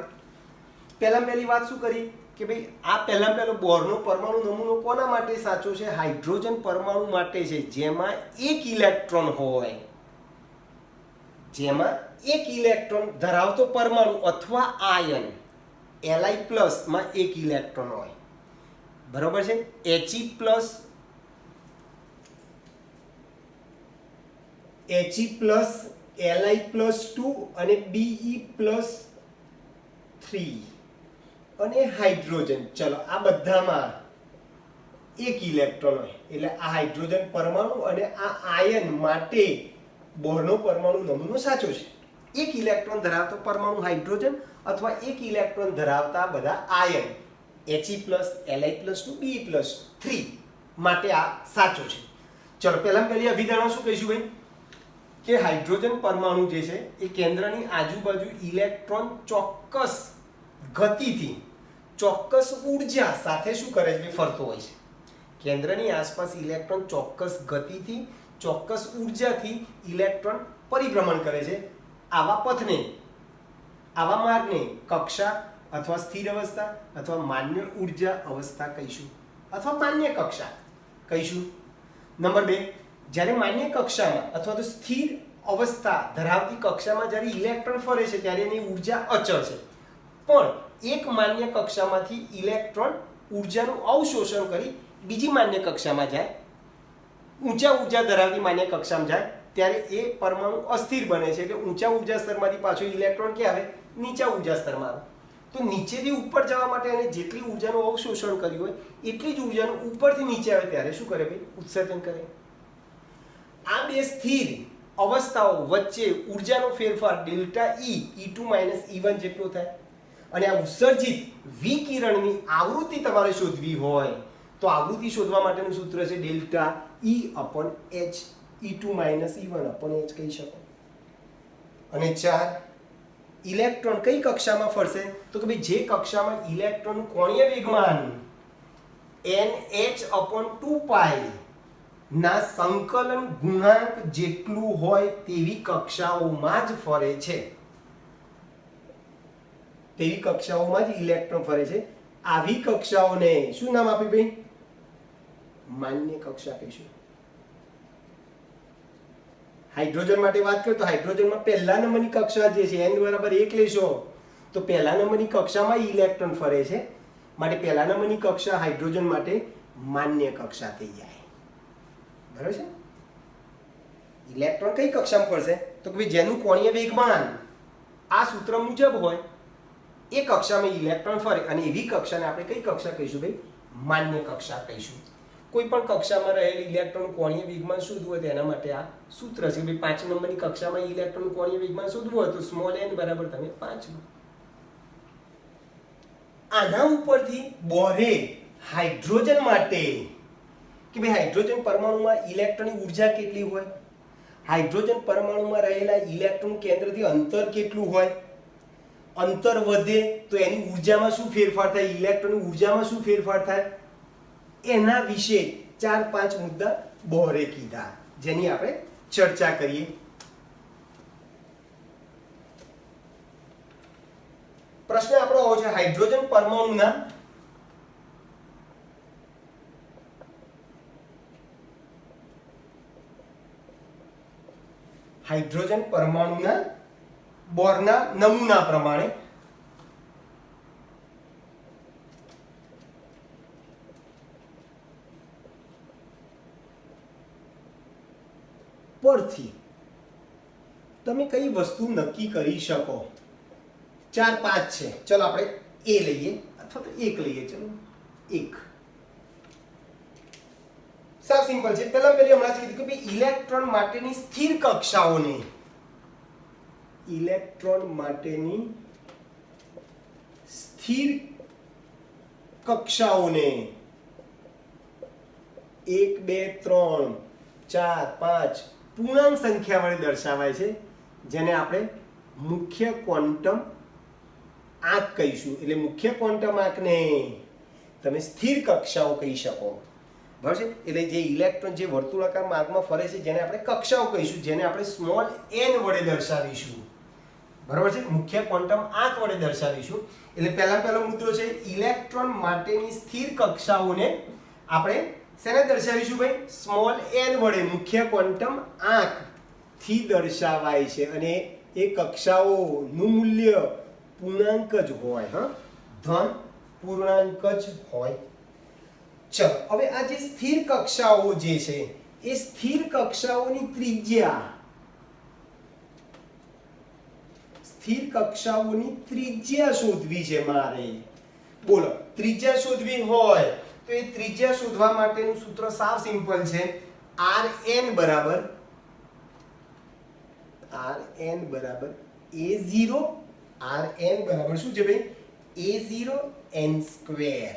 પહેલી વાત શું કરી કે ભાઈ આ પહેલો બોરનો પરમાણુ નમૂનો કોના માટે સાચો છે? હાઇડ્રોજન પરમાણુ માટે છે જેમાં એક ઇલેક્ટ્રોન હોય. જેમાં એક ઇલેક્ટ્રોન ધરાવતો પરમાણુ અથવા આયન Li+ માં એક ઇલેક્ટ્રોન હોય. બરોબર છે. He+, Li+2 અને Be+3 અને હાઇડ્રોજન. ચલો આ બધામાં એક ઇલેક્ટ્રોન હોય એટલે આ હાઇડ્રોજન પરમાણુ અને આ આયન માટે બોરનો પરમાણુ નમૂનો સાચો છે. એક ઇલેક્ટ્રોન ધરાવતો પરમાણુ હાઇડ્રોજન અથવા એક ઇલેક્ટ્રોન ધરાવતા બધા આયન He+, Li+2, Be+3 માટે આ સાચો છે. ચલો પહેલી અભિધારણા શું કહીશું ભાઈ કે હાઇડ્રોજન પરમાણુ જે છે એ કેન્દ્રની આજુબાજુ ઇલેક્ટ્રોન ચોક્કસ ગતિથી ચોક્કસ ઉર્જા સાથે શું કરે છે? ફરતો હોય છે. કેન્દ્રની આસપાસ ઇલેક્ટ્રોન ચોક્કસ ગતિથી ચોક્કસ ઉર્જાથી ઇલેક્ટ્રોન પરિભ્રમણ કરે છે. આવા પથને આવા માર્ગને કક્ષા અથવા સ્થિર અવસ્થા અથવા માન્ય ઉર્જા અવસ્થા કહીશું અથવા માન્ય કક્ષા કહીશું. નંબર 2, જ્યારે માન્ય કક્ષામાં અથવા તો સ્થિર અવસ્થા ધરાવતી કક્ષામાં જ્યારે ઇલેક્ટ્રોન ફરે છે ત્યારે એની ઉર્જા અચળ છે. પણ એક માન્ય કક્ષામાંથી ઇલેક્ટ્રોન ઉર્જાનું અવશોષણ કરી બીજી માન્ય કક્ષામાં જાય, ઊંચા ઉર્જા ધરાવતી માન્ય કક્ષામાં જાય ત્યારે એ પરમાણુ અસ્થિર બને છે. એટલે ઊંચા ઉર્જા સ્તરમાંથી પાછો ઇલેક્ટ્રોન ક્યાં આવે? નીચા ઉર્જા સ્તરમાં આવે. તો નીચેથી ઉપર જવા માટે એને જેટલી ઉર્જાનું અવશોષણ કર્યું હોય એટલી જ ઉર્જાનું ઉપરથી નીચે આવે ત્યારે શું કરે ભાઈ? ઉત્સર્જન કરે. આ બે સ્થિર અવસ્થાઓ વચ્ચે ઉર્જાનો ફેરફાર ડેલ્ટા E E2 - E1 જેટલો થાય. અને આ ઉત્સર્જિત વિકિરણની આવૃત્તિ તમારે શોધવી હોય તો આવૃત્તિ શોધવા માટેનું સૂત્ર છે ડેલ્ટા E/h E2 - E1/h કહી શકો. અને 4, ઇલેક્ટ્રોન કઈ કક્ષામાં ફરશે? તો કે ભાઈ જે કક્ષામાં ઇલેક્ટ્રોનનું કોણીય વેગમાન nh/2π ના સંકલન ગુણાંક જેટલું હોય તેવી કક્ષાઓમાં જ ફરે છે. તેવી કક્ષાઓમાં જ ઇલેક્ટ્રોન ફરે છે. આવી કક્ષાઓને શું નામ આપ્યું ભાઈ? માન્ય કક્ષા કહીશું. હાઇડ્રોજન માટે વાત કરીએ તો હાઇડ્રોજનમાં પહેલા નંબરની કક્ષા જે છે n બરાબર 1 લેશો તો પહેલા નંબરની કક્ષામાં ઇલેક્ટ્રોન ફરે છે માટે પહેલા નંબરની કક્ષા હાઇડ્રોજન માટે માન્ય કક્ષા થઈ જાય. બરાબર છે. ઇલેક્ટ્રોન કઈ કક્ષામાં ફરશે? તો કે ભાઈ જેનું કોણીય વેગમાન આ સૂત્ર મુજબ હોય એ કક્ષામાં ઇલેક્ટ્રોન ફરે અને એવી કક્ષાને આપણે કઈ કક્ષા કહીશું ભાઈ? માન્ય કક્ષા કહીશું. કોઈ પણ કક્ષામાં રહેલ ઇલેક્ટ્રોન કોણીય વેગમાન શોધવું હોય તેના માટે આ સૂત્ર છે. ભાઈ 5 નંબરની કક્ષામાં ઇલેક્ટ્રોન કોણીય વેગમાન શોધવું હોય તો સ્મોલ n બરાબર તમે 5 લો. આના ઉપરથી બોરે હાઇડ્રોજન માટે કે ભાઈ હાઇડ્રોજન પરમાણુમાં ઇલેક્ટ્રોનની ઉર્જા કેટલી હોય, હાઇડ્રોજન પરમાણુમાં રહેલા ઇલેક્ટ્રોન કેન્દ્રથી અંતર કેટલું હોય, અંતર વધે તો એની ઉર્જામાં શું ફેરફાર થાય, ઇલેક્ટ્રોનની ઉર્જામાં શું ફેરફાર થાય, એના વિશે 4-5 મુદ્દા બોરે કીધા જેની આપણે ચર્ચા કરીએ. પ્રશ્ન આપણો આવો છે હાઇડ્રોજન પરમાણુના બોરના નમૂના પ્રમાણે પરથી તમે કઈ વસ્તુ નક્કી કરી શકો? 4-5 છે. ચલો આપણે એ લઈએ અથવા તો 1 લઈએ. ચલો 1 સાવ સિમ્પલ છે. પહેલી હમણાં કીધું કે ભાઈ ઇલેક્ટ્રોન માટેની સ્થિર કક્ષાઓને ઇલેક્ટ્રોન માટેની સ્થિર કક્ષાઓને 1 2 3 4 5 પૂર્ણાંક સંખ્યા વડે દર્શાવાય છે, જેને આપણે મુખ્ય ક્વોન્ટમ આંક કહીશું. એટલે મુખ્ય ક્વોન્ટમ આંકને તમે સ્થિર કક્ષાઓ કહી શકો. બરાબર છે? એટલે જે ઇલેક્ટ્રોન જે વર્તુળાકાર માર્ગમાં ફરે છે જેને આપણે કક્ષાઓ કહીશું, જેને આપણે સ્મોલ n વડે દર્શાવીશું. બરાબર છે? મુખ્ય ક્વોન્ટમ આંક વડે દર્શાવીશું. એટલે પહેલો મુદ્દો છે ઇલેક્ટ્રોન માટેની સ્થિર કક્ષાઓને આપણે શેને દર્શાવીશું ભાઈ? સ્મોલ n વડે મુખ્ય ક્વોન્ટમ આંક થી દર્શાવાય છે, અને એ કક્ષાઓનું મૂલ્ય પૂર્ણાંક જ હોય. હા, ધન પૂર્ણાંક જ હોય. ચલો, હવે આ જે સ્થિર કક્ષાઓ જે છે એ સ્થિર કક્ષાઓની ત્રિજ્યા શોધવી છે મારે. બોલો, ત્રિજ્યા શોધવી હોય તો એ ત્રિજ્યા શોધવા માટેનું સૂત્ર સાવ સિમ્પલ છે. rn બરાબર a0. rn બરાબર શું છે ભાઈ? a0 n square.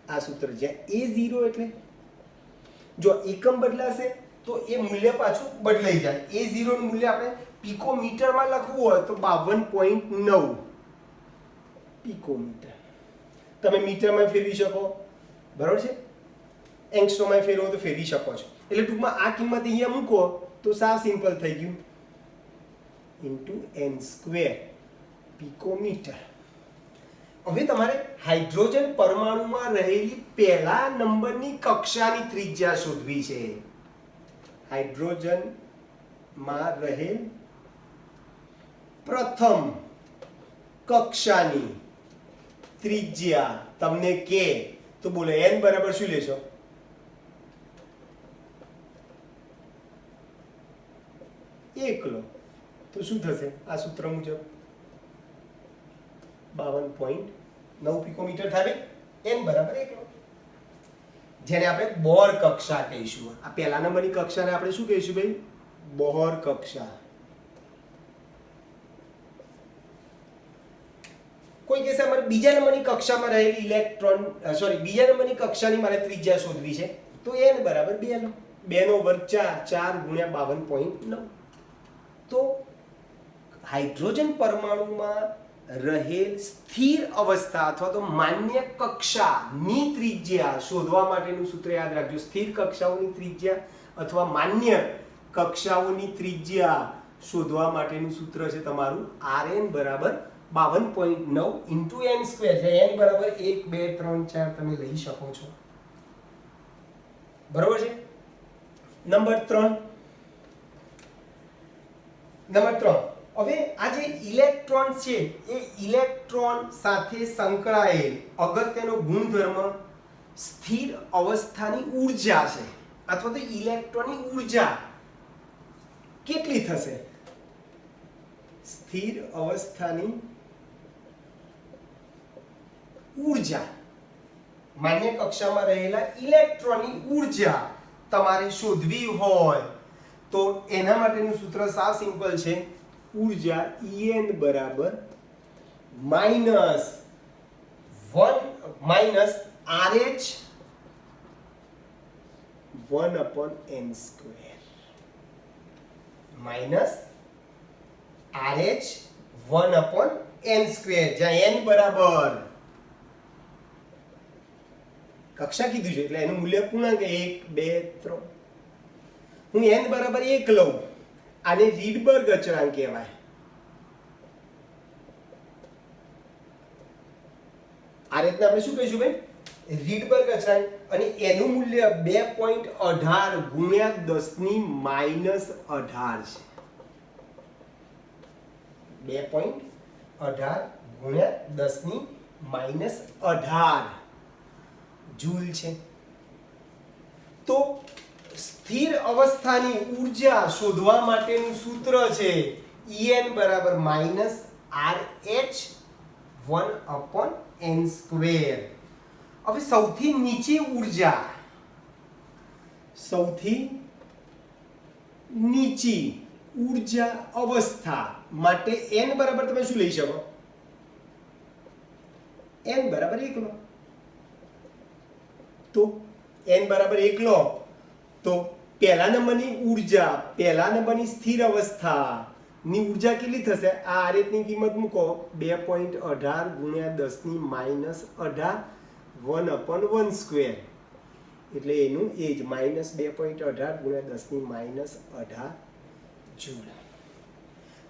આ સૂત્ર છે. a0 એટલે જો એકમ બદલાશે તો એ મૂલ્ય પાછું બદલાઈ જાય. a0 નું મૂલ્ય આપણે પિકોમીટરમાં લખવું હોય તો 52.9 પિકોમીટર. તમે મીટરમાં ફેરવી શકો, બરાબર છે? એંગસ્ટ્રોમમાં ફેરવો તો ફેરવી શકો છો. એટલે ટૂંકમાં આ કિંમત અહીંયા મૂકો તો સાવ સિમ્પલ થઈ ગયું, ઇન્ટુ n સ્ક્વેર પિકોમીટર. હવે તમારે હાઇડ્રોજન પરમાણુમાં રહેલી પહેલા નંબરની કક્ષાની ત્રિજ્યા શોધવી છે. હાઇડ્રોજનમાં રહેલ પ્રથમ કક્ષાની ત્રિજ્યા તમને કે તો બોલો n બરાબર શું લેશો? એકલો. તો શું થશે આ સૂત્ર મુજબ? 52.9 પિકોમીટર થાય. n બરાબર એકલો, જેને આપણે બોર કક્ષા કહીશું. આ પહેલા નંબરની કક્ષાને આપણે શું કહીશું ભાઈ? બોર કક્ષા. કોઈ કહેશે અમારે બીજા નંબરની કક્ષામાં રહેલી બીજા નંબરની કક્ષાની મારે ત્રિજ્યા શોધવી છે, તો n બરાબર 2 લો. 2 નો વર્ગ 4 ગુણ્યા 52.9. તો હાઇડ્રોજન પરમાણુમાં રહેલ સ્થિર અવસ્થા અથવા તો માન્ય કક્ષાની ત્રિજ્યા શોધવા માટેનું સૂત્ર યાદ રાખજો. સ્થિર કક્ષાઓની ત્રિજ્યા અથવા માન્ય કક્ષાઓની ત્રિજ્યા શોધવા માટેનું સૂત્ર છે તમારું rn બરાબર 52.9 ઇન્ટુ n સ્ક્વેર. જે n બરાબર 1 2 3 4 તમે લઈ શકો છો. બરોબર છે? નંબર 3. હવે આ જે ઇલેક્ટ્રોન છે એ ઇલેક્ટ્રોન સાથે સંકળાયેલ અગત્યનો ગુણધર્મ સ્થિર અવસ્થાની ઊર્જા છે, અથવા તો ઇલેક્ટ્રોનની ઊર્જા કેટલી થશે? સ્થિર અવસ્થાની ઊર્જા, માન્ય કક્ષામાં રહેલા ઇલેક્ટ્રોનની ઊર્જા તમારે શોધવી હોય તો એના માટેનું સૂત્ર સાવ સિમ્પલ છે. ઊર્જા En બરાબર minus RH 1/n square. Minus RH 1/n square, જ્યાં n બરાબર કક્ષા કીધું છે એટલે એનું મૂલ્ય પૂર્ણાંક 1 2 3. હું n બરાબર 1 લઉં, આને રીડબર્ગ અચળાંક કહેવાય. આ રીતના આપણે શું કહીશું ભાઈ? રીડબર્ગ અચળાંક. અને એનું મૂલ્ય 2.18 ગુણ્યા 10 ની -18 છે. 2.18 ગુણ્યા 10 ની -18 જૂલ છે. તો સ્થિર અવસ્થાની ઊર્જા શોધવા માટેનું સૂત્ર છે En બરાબર -RH 1/n સ્ક્વેર. હવે સૌથી નીચી ઊર્જા અવસ્થા માટે n બરાબર તમે શું લઈ શકો? n બરાબર 1 લો. તો n બરાબર 1 લો તો પહેલા નંબરની ઊર્જા, પહેલા નંબરની સ્થિર અવસ્થાની ઊર્જા કેટલી થશે? આ રીતની કિંમત મૂકો 2.18 ગુણ્યા 10 ની -18 1/1². એટલે એનું એ જ -2.18 ગુણ્યા 10 ની -18 જૂલ.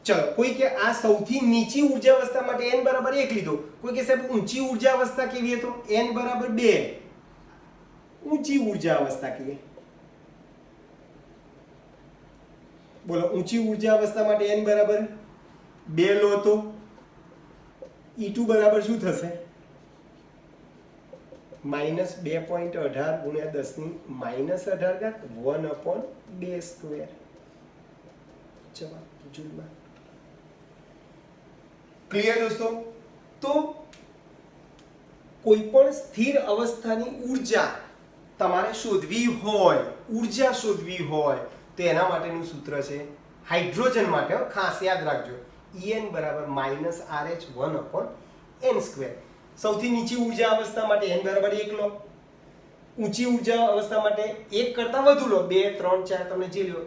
ચલો, કોઈ કે આ સૌથી નીચી ઊર્જા અવસ્થા માટે n બરાબર 1 લીધો. કોઈ કે સાહેબ ઊંચી ઊર્જા અવસ્થા કેવી હતો? n બરાબર 2. ઊંચી ઊર્જા અવસ્થા કેવી? બોલો, ઊંચી ઊર્જા અવસ્થા માટે n બરાબર 2 લો તો E2 બરાબર શું થશે? -2.18 ગુણ્યા 10 ની -18 1/2². જવાબ જૂલમાં. ક્લિયર દોસ્તો? તો કોઈ પણ સ્થિર અવસ્થાની ઊર્જા તમારે શોધવી હોય, ઊર્જા શોધવી હોય તો એના માટેનું સૂત્ર છે હાઇડ્રોજન માટે, ખાસ યાદ રાખજો, En બરાબર -RH 1/n². સૌથી નીચી ઊર્જા અવસ્થા માટે n બરાબર 1 લો. ઊંચી ઊર્જા અવસ્થા માટે 1 કરતાં વધુ લો, 2 3 4 તમે જે લો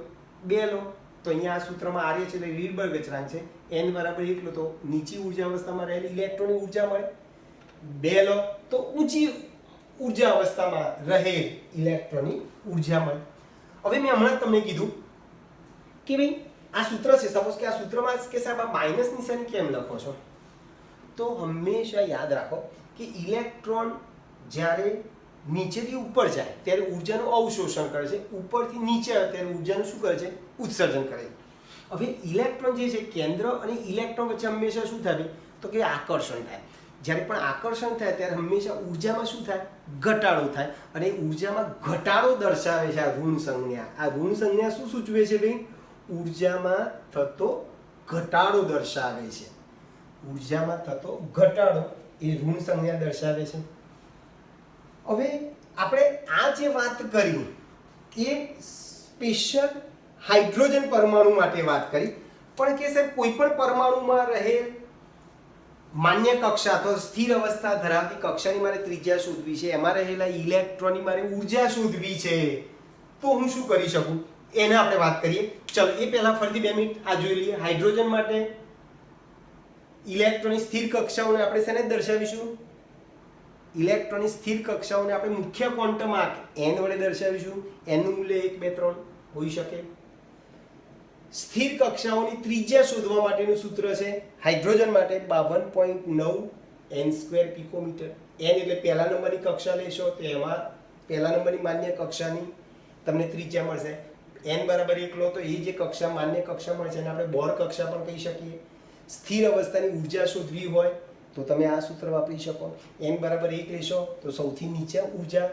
2 લો. તો અહીંયા આ સૂત્રમાં આર્ય છે એટલે રીડબર્ગ અચળાંક છે. n બરાબર 1 લો તો નીચી ઊર્જા અવસ્થામાં રહેલી ઇલેક્ટ્રોનની ઊર્જા મળે. 2 લો તો ઊંચી ઊર્જા અવસ્થામાં રહેલ ઇલેક્ટ્રોનની ઊર્જા મળે. હવે મેં હમણાં જ તમને કીધું કે ભાઈ આ સૂત્ર છે, સપોઝ કે આ સૂત્રમાં કે સાહેબ આ માઇનસ નિશાની કેમ લખો છો? તો હંમેશા યાદ રાખો કે ઇલેક્ટ્રોન જ્યારે નીચેથી ઉપર જાય ત્યારે ઊર્જાનું અવશોષણ કરે છે, ઉપરથી નીચે આવે ત્યારે ઊર્જાનું શું કરે છે? ઉત્સર્જન કરે છે. હવે ઇલેક્ટ્રોન જે છે, કેન્દ્ર અને ઇલેક્ટ્રોન વચ્ચે હંમેશા શું થાય? તો કે આકર્ષણ થાય. જ્યારે પણ આકર્ષણ થાય ત્યારે હંમેશા ઊર્જામાં શું થાય? ઘટાડો થાય. અને ઊર્જામાં ઘટાડો દર્શાવે છે આ ઋણ સંજ્ઞા. આ ઋણ સંજ્ઞા શું સૂચવે છે ભાઈ? ઊર્જામાં થતો ઘટાડો દર્શાવે છે. ઊર્જામાં થતો ઘટાડો એ ઋણ સંજ્ઞા દર્શાવે છે. હવે આપણે આ જે વાત કરી એ સ્પેશિયલ હાઇડ્રોજન પરમાણુ માટે વાત કરી, પણ કે સાહેબ કોઈ પણ પરમાણુમાં રહેલ માન્ય કક્ષા અથવા સ્થિર અવસ્થા ધરાવતી કક્ષાની મારે ત્રિજ્યા શોધવી છે, એમાં રહેલા ઇલેક્ટ્રોનની મારે ઊર્જા શોધવી છે, તો હું શું કરી શકું? એને આપણે વાત કરીએ. ચલો, એ પહેલા ફરીથી 2 મિનિટ આ જોઈ લઈએ. હાઇડ્રોજન માટે ઇલેક્ટ્રોનની સ્થિર કક્ષાઓને આપણે શેને દર્શાવીશું? ઇલેક્ટ્રોનની સ્થિર કક્ષાઓને આપણે મુખ્ય ક્વોન્ટમ આંક n વડે દર્શાવીશું. n નું મૂલ્ય 1 2 3 હોઈ શકે. સ્થિર કક્ષાઓની ત્રિજ્યા શોધવા માટેનું સૂત્ર છે હાઇડ્રોજન માટે 52.9 n² પિકોમીટર. n એટલે પહેલા નંબરની કક્ષા લેશો તો એમાં પહેલા નંબરની માન્ય કક્ષાની તમને ત્રિજ્યા મળશે. n બરાબર 1 લો તો એ જે કક્ષા માન્ય કક્ષા મળશે એને આપણે બોર કક્ષા પણ કહી શકીએ. સ્થિર અવસ્થાની ઊર્જા શોધવી હોય તો તમે આ સૂત્ર વાપરી શકો. n બરાબર 1 લેશો તો સૌથી નીચે ઊર્જા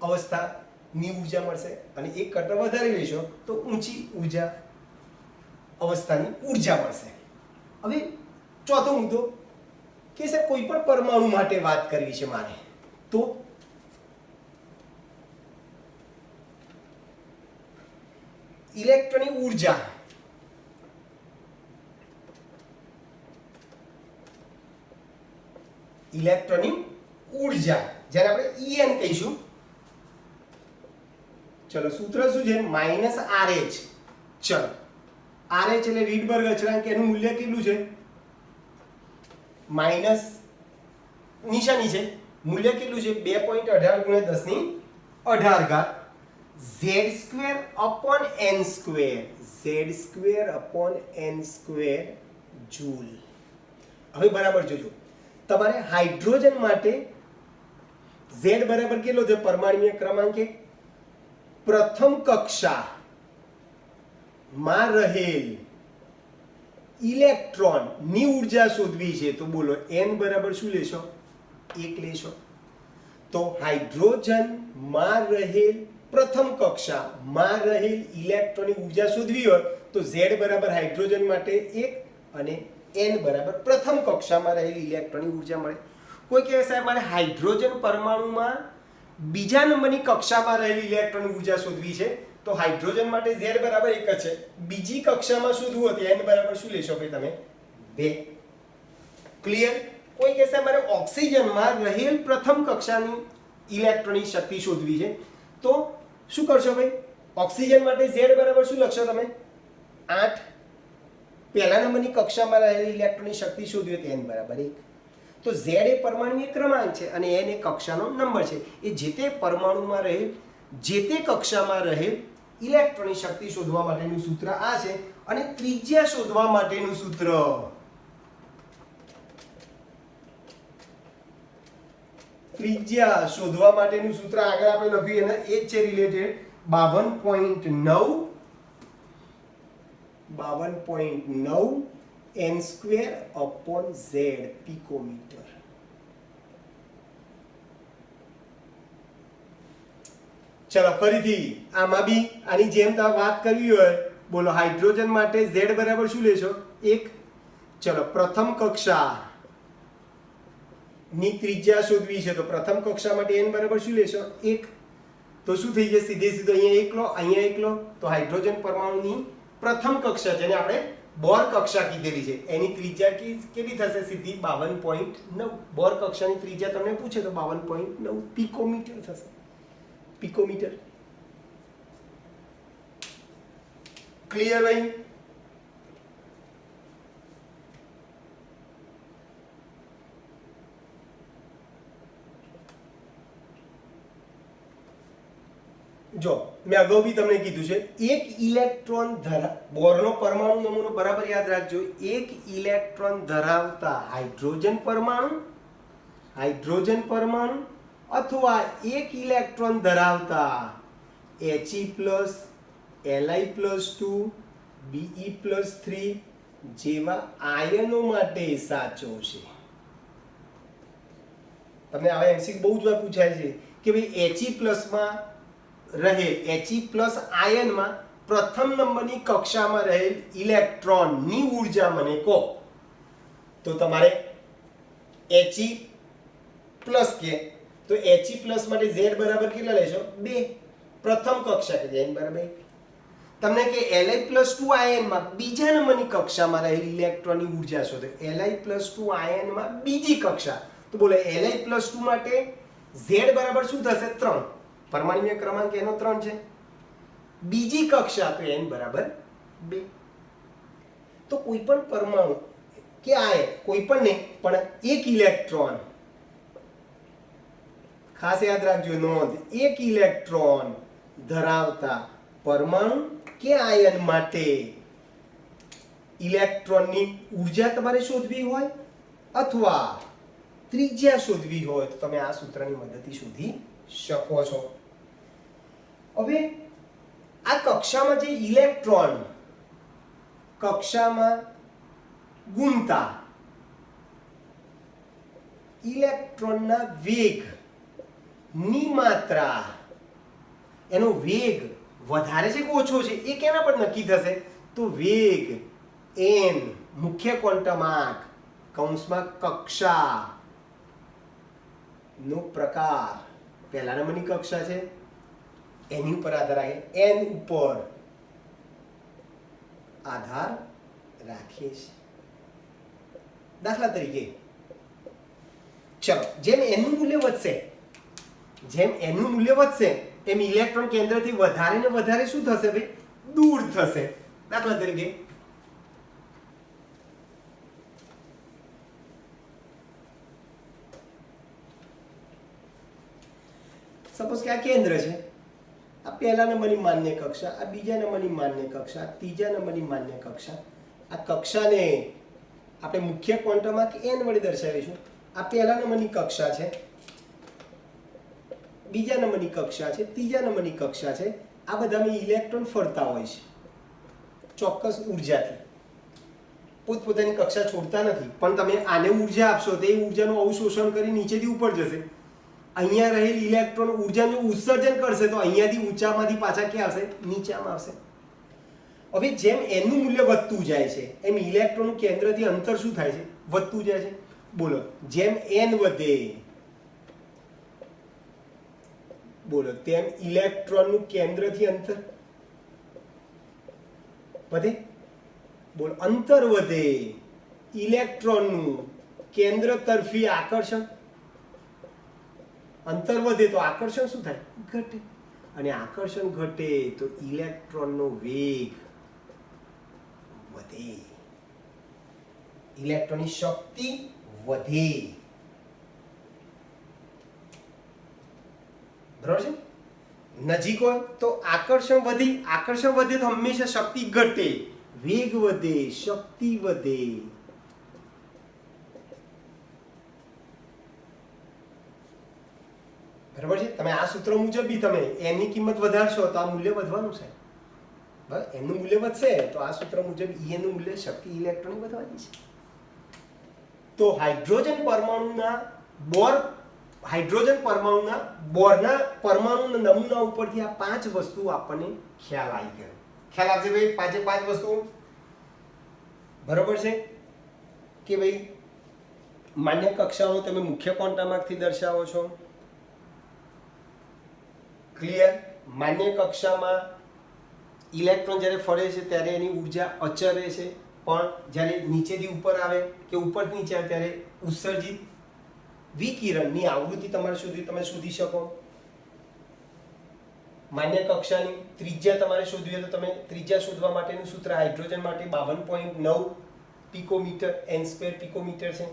અવસ્થાની ઊર્જા મળશે, અને 1 કરતાં વધારે લેશો તો ઊંચી ઊર્જા અવસ્થાની ઊર્જા મળશે. હવે ચોથો મુદ્દો કે સાહેબ કોઈ પણ પરમાણુ માટે વાત કરવી છે મારે, તો ઇલેક્ટ્રોનની ઊર્જા જ્યારે આપણે En કહીશું, ચલો સૂત્ર શું છે? -RH. ચલો, RH એટલે રીડબર્ગ અચળાંક, એનું મૂલ્ય કેટલું છે? માઇનસ નિશાની છે, મૂલ્ય કેટલું છે? 2.18 ગુણ્યા 10 ની 18 Z²/n². જૂલ. હવે બરાબર જોજો, તમારે હાઇડ્રોજન માટે Z બરાબર કેટલો છે? પરમાણુય ક્રમાંક 1. પ્રથમ કક્ષામાં રહેલ ઇલેક્ટ્રોનની ઊર્જા શોધવી છે, તો બોલો n બરાબર શું લેશો? 1 લેશો. તો હાઇડ્રોજનમાં રહેલ પ્રથમ કક્ષામાં રહેલ ઇલેક્ટ્રોનની ઊર્જા શોધવી હોય તો Z બરાબર હાઇડ્રોજન માટે 1 અને n બરાબર પ્રથમ કક્ષામાં રહેલી ઇલેક્ટ્રોનની ઊર્જા મળે. કોઈ કહે સાહેબ મારે હાઇડ્રોજન પરમાણુમાં બીજા નંબરની કક્ષામાં રહેલી ઇલેક્ટ્રોનની ઊર્જા શોધવી છે, તો તો હાઇડ્રોજન માટે Z બરાબર 1 જ છે. બીજી કક્ષામાં શોધવું હતું n બરાબર શું લેશો ભાઈ તમે? 2. ક્લિયર? કોઈ કહેશે મારે ઓક્સિજનમાં રહેલ પ્રથમ કક્ષાની ઇલેક્ટ્રોનની શક્તિ શોધવી છે, તો શું કરશો ભાઈ? ઓક્સિજન માટે Z બરાબર શું લખશો તમે? 8. પહેલા નંબરની કક્ષામાં રહેલી ઇલેક્ટ્રોનની શક્તિ શોધવી હોય તો n બરાબર 1. તો Z એ પરમાણુ ક્રમાંક છે અને n એ કક્ષાનો નંબર છે. એ જે તે પરમાણુમાં રહેલ જે તે કક્ષામાં રહેલ ઇલેક્ટ્રોનની શક્તિ શોધવા માટેનું સૂત્ર આ છે. અને ત્રિજ્યા શોધવા માટેનું સૂત્ર આગળ આપણે લખ્યું એને એ જ છે રિલેટેડ 52.9 n²/z પિકોમીટર. ચલો ફરીથી આમાં બી આની જેમ તમે વાત કરવી હોય, બોલો હાઇડ્રોજન માટે Z બરાબર શું લેશો? 1. ચલો પ્રથમ કક્ષા ની ત્રિજ્યા શોધવી છે તો પ્રથમ કક્ષા માટે n બરાબર શું લેશો? 1. તો શું થઈ જશે? સીધે સીધો અહીંયા એક લો તો હાઇડ્રોજન પરમાણુની પ્રથમ કક્ષા જેને આપણે બોર કક્ષા કીધેલી છે એની ત્રિજ્યા કેટલી થશે? સીધી 52.9. બોર કક્ષાની ત્રિજ્યા તમને પૂછે તો 52.9 પિકોમીટર થશે. પિકોમીટર. ક્લિયર ભાઈ? જો મેં અગાઉ બી તમને કીધું છે, એક ઇલેક્ટ્રોન બોરનો પરમાણુ નમૂનો બરાબર યાદ રાખજો. એક ઇલેક્ટ્રોન ધરાવતા હાઇડ્રોજન પરમાણુ અથવા એક ઇલેક્ટ્રોન ધરાવતા He+, Li+2, Be+3 જેવા આયનો માટે સાચો છે. તમને આવા એમસીક્યુ બહુ જ વાર પૂછાય છે કે ભાઈ He+ માં રહેલ He+ આયનમાં પ્રથમ નંબરની કક્ષામાં રહેલ ઇલેક્ટ્રોનની ઊર્જા મને કહો. તો તમારે He+ કે તો He+ માટે Z બરાબર કેટલા લેશો? 2. પ્રથમ કક્ષા કે n બરાબર 1. તમને કે Li+2 આયનમાં બીજા નંબરની કક્ષામાં રહેલી ઇલેક્ટ્રોનની ઊર્જા શોધો. Li+2 આયનમાં બીજી કક્ષા, તો બોલો Li+2 માટે Z બરાબર શું થશે? 3. પરમાણુય ક્રમાંક એનો 3 છે. બીજી કક્ષા તો n બરાબર 2. તો કોઈ પણ પરમાણુ કે આયન, કોઈ પણ નહીં પણ એક ઇલેક્ટ્રોન, ખાસ યાદ રાખજો નોંધ, એક ઇલેક્ટ્રોન ધરાવતા પરમાણુ કે આયન માટે ઇલેક્ટ્રોનની ઊર્જા તમારે શોધવી હોય અથવા ત્રિજ્યા શોધવી હોય તો તમે આ સૂત્રની મદદથી શોધી શકો છો. હવે આ કક્ષામાં જે ઇલેક્ટ્રોન કક્ષામાં ગુણતા ઇલેક્ટ્રોનના વેગ ની માત્રા, એનો વેગ વધારે છે કે ઓછો છે એ કેના પર નક્કી થશે? તો વેગ n મુખ્ય ક્વોન્ટમાંક કૌંસમાં કક્ષા નો પ્રકાર, પહેલા નંબરની કક્ષા છે એની ઉપર આધાર રાખે, n ઉપર આધાર રાખે છે. દાખલા તરીકે ચલો જેમ n નું મૂલ્ય વધશે એમ ઇલેક્ટ્રોન કેન્દ્રથી વધારે ને વધારે શું થશે ભાઈ? દૂર થશે. દાખલા તરીકે સપોઝ કે આ કેન્દ્ર છે, આ પહેલા નંબરની માન્ય કક્ષા, આ બીજા નંબરની માન્ય કક્ષા, ત્રીજા નંબરની માન્ય કક્ષા. આ કક્ષાને આપણે મુખ્ય ક્વોન્ટમાંક n વડે દર્શાવીશું. આ પહેલા નંબરની કક્ષા છે, બીજા નંબરની કક્ષા છે, ત્રીજા નંબરની કક્ષા છે. આ બધામાં ઇલેક્ટ્રોન ફરતા હોય છે ચોક્કસ ઉર્જાથી, પોતપોતાની કક્ષા છોડતા નથી. પણ તમે આને ઉર્જા આપશો તો એ ઉર્જાનું અવશોષણ કરી નીચેથી ઉપર જશે. અહીંયા રહેલ ઇલેક્ટ્રોન ઉર્જાનું ઉત્સર્જન કરશે તો અહીંયાથી ઊંચામાંથી પાછા ક્યાં આવશે? નીચામાં આવશે. હવે જેમ n નું મૂલ્ય વધતું જાય છે એમ ઇલેક્ટ્રોનનું કેન્દ્રથી અંતર શું થાય છે? વધતું જાય છે. બોલો જેમ n વધે બોલો તેમ ઇલેક્ટ્રોનનું કેન્દ્રથી અંતર વધે. બોલ, અંતર વધે. ઇલેક્ટ્રોનનું કેન્દ્ર તરફી આકર્ષણ, અંતર વધે તો આકર્ષણ શું થાય? ઘટે. અને આકર્ષણ ઘટે તો ઇલેક્ટ્રોનનો વેગ વધે, ઇલેક્ટ્રોનની શક્તિ વધે. બરાબર છે? નજીક હોય તો આકર્ષણ વધે તો હંમેશા શક્તિ ઘટે, વેગ વધે, શક્તિ વધે. બરાબર છે? તમે આ સૂત્ર મુજબ બી તમે એની કિંમત વધારશો તો આ મૂલ્ય વધવાનું છે. બરાબર? એનું મૂલ્ય વધશે તો આ સૂત્ર મુજબ ઈ નું મૂલ્ય શક્તિ ઇલેક્ટ્રોનની વધવાની છે. તો હાઇડ્રોજન પરમાણુના બોરના પરમાણુના નમૂના ઉપરથી આ 5 વસ્તુ આપણને ખ્યાલ આવી ગયો. ખ્યાલ આવશે ભાઈ? પાંચે 5 વસ્તુ. બરોબર છે કે ભાઈ માન્ય કક્ષાઓ તમે મુખ્ય ક્વોન્ટમમાંથી દર્શાવો છો. ક્લિયર? માન્ય કક્ષામાં ઇલેક્ટ્રોન જ્યારે ફરે છે ત્યારે એની ઉર્જા અચળ રહે છે, પણ જ્યારે નીચેથી ઉપર આવે કે ઉપરથી નીચે આવે ત્યારે ઉત્સર્જિત વિકિરણની આવૃત્તિ તમે શોધી શકો. માન્ય કક્ષાની ત્રિજ્યા તમારે શોધવી હોય તો તમે ત્રિજ્યા શોધવા માટેનું સૂત્ર હાઇડ્રોજન માટે 52.9 પિકોમીટર n² પિકોમીટર છે.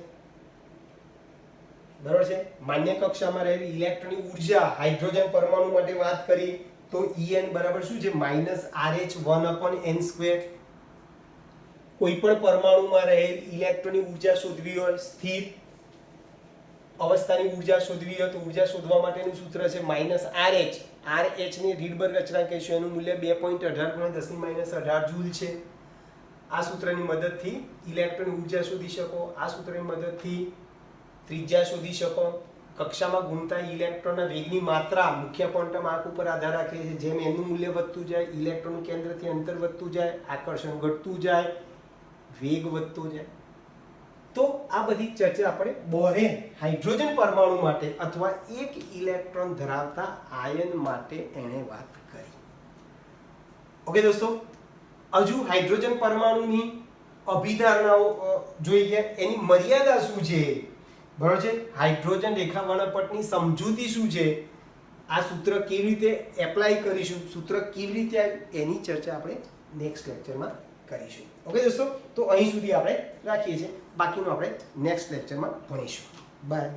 બરાબર છે? માન્ય કક્ષામાં રહેલી ઇલેક્ટ્રોનની ઉર્જા હાઇડ્રોજન પરમાણુ માટે વાત કરી તો En બરાબર શું છે? -RH1/n². કોઈ પણ પરમાણુમાં રહેલ ઇલેક્ટ્રોનની ઉર્જા શોધવી હોય, સ્થિર અવસ્થાની ઉર્જા શોધવી હોય તો ઉર્જા શોધવા માટેનું સૂત્ર છે -RH. RH ને રીડબર્ગ અચળાંક કહીશું, એનું મૂલ્ય 2.18 × 10−18 જૂલ છે. આ સૂત્રની મદદથી ઇલેક્ટ્રોનની ઉર્જા શોધી શકો. આ સૂત્રની મદદથી ત્રિજ્યા શોધી શકો. કક્ષામાં ઘૂમતા ઇલેક્ટ્રોનના વેગની માત્રા મુખ્ય ક્વોન્ટમ આંક ઉપર આધાર રાખે છે. જેમ એનું મૂલ્ય વધતું જાય, ઇલેક્ટ્રોનનું કેન્દ્રથી અંતર વધતું જાય, આકર્ષણ ઘટતું જાય, વેગ વધતો જાય. તો આ બધી ચર્ચા આપણે બોરેન હાઇડ્રોજન પરમાણુ માટે અથવા એક ઇલેક્ટ્રોન ધરાવતા આયન માટે એણે વાત કરી. ઓકે દોસ્તો, હજુ હાઇડ્રોજન પરમાણુની અભિધારણાઓ જોઈએ, એની મર્યાદા શું છે. બરાબર છે? હાઇડ્રોજન રેખા વર્ણપટની સમજૂતી શું છે, આ સૂત્ર કેવી રીતે એપ્લાય કરીશું, સૂત્ર કેવી રીતે આવ્યું, એની ચર્ચા આપણે નેક્સ્ટ લેક્ચરમાં કરીશું. ઓકે દોસ્તો, તો અહીં સુધી આપણે રાખીએ છીએ, બાકીનું આપણે નેક્સ્ટ લેક્ચરમાં ભણીશું. બાય.